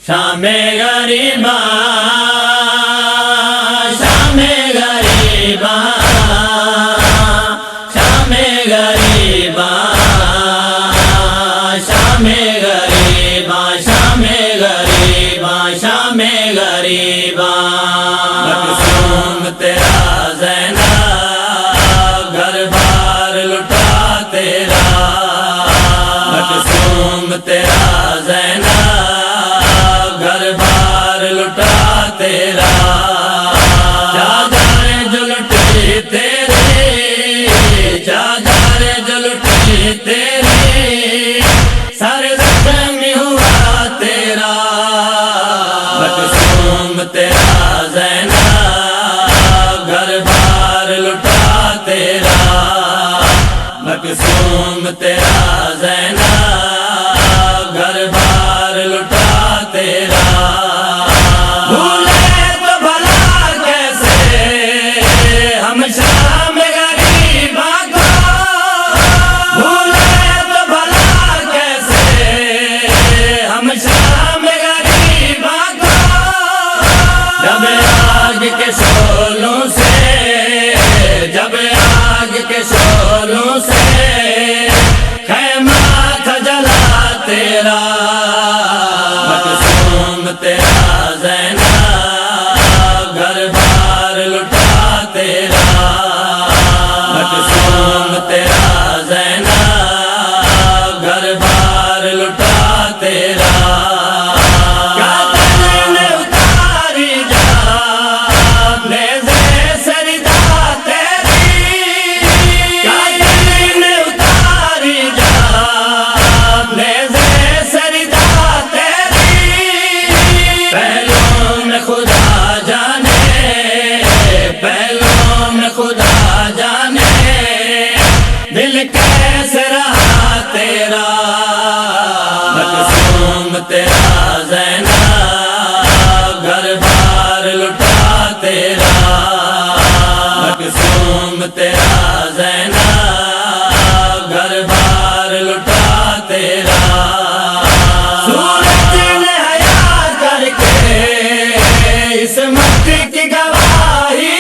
شام غریباں شام غریباں شام غریباں شام غریباں شام غریباں شام غریباں مقصوم تیرا زینب گھر بار لٹا تیرا مقصوم تیرا زینب گھر بار لٹا تیرا چادر جو لٹی تیری چادر جو لٹی تیری سر زخمی ہوا تیرا مقصوم تیرا زینب گھر بار لٹا تیرا مقصوم تیرا زینب گھر بار لٹا تیرا بھولے تو بھلا کیسے ہم شام غریباں کو بھولے تو بھلا کیسے ہم شام غریباں کو جب آگ کے شعلوں سے جب آگ کے شعلوں سے خیمہ تھا جلا تیرا مقصوم تیرا زینب گھر بار لٹا تیرا مقصوم تیرا زینب گھر بار لٹا تیرا خدا جانے دل کیسے رہا تیرا مقصوم تیرا زینب گھر بار لٹا تیرا مقصوم تیرا زینب گھر بار لٹا تیرا سورج نے حیا کر کے اس مٹی کی گواہی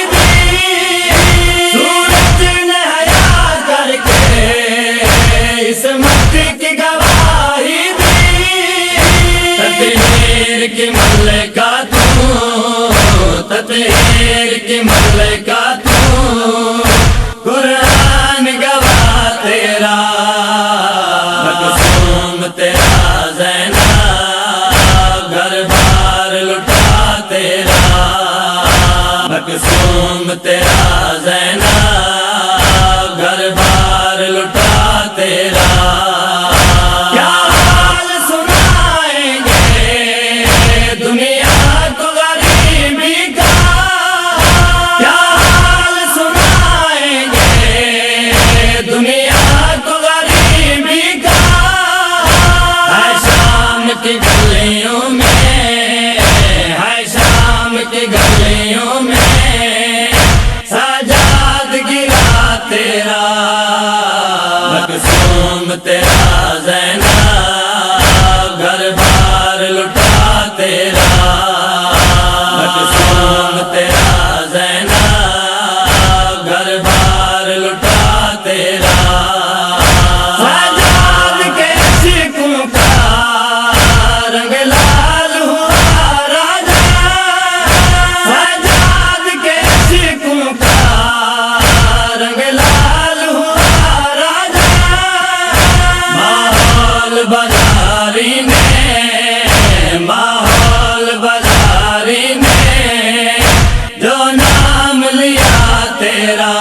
اس مٹی کی گواہی دی تطہیر کی ملکہ تو تطہیر کی ملکہ تو قرآن گواہ تیرا مقصوم تیرا زینب گھر بار لٹا تیرا مقصوم تیرا زینب گھر بار لٹا تیرا کیا حال سنائیں گے دنیا کو غریبی کا کیا حال سنائیں گے دنیا کو غریبی کا ہے شام کی گلیوں میں ہے شام کی گلیوں میں سجاد گرا تیرا مقصوم تیرا زینب گھر بار لٹا تیرا مقصوم تیرا زینب گھر بار لٹا تیرا سجاد کے عشقوں کا رنگ لال ہوا راجا سجاد کے عشقوں کا رنگ لال ہوا راجا بازاری میں ماحول بازاری میں جو نام لیا تیرا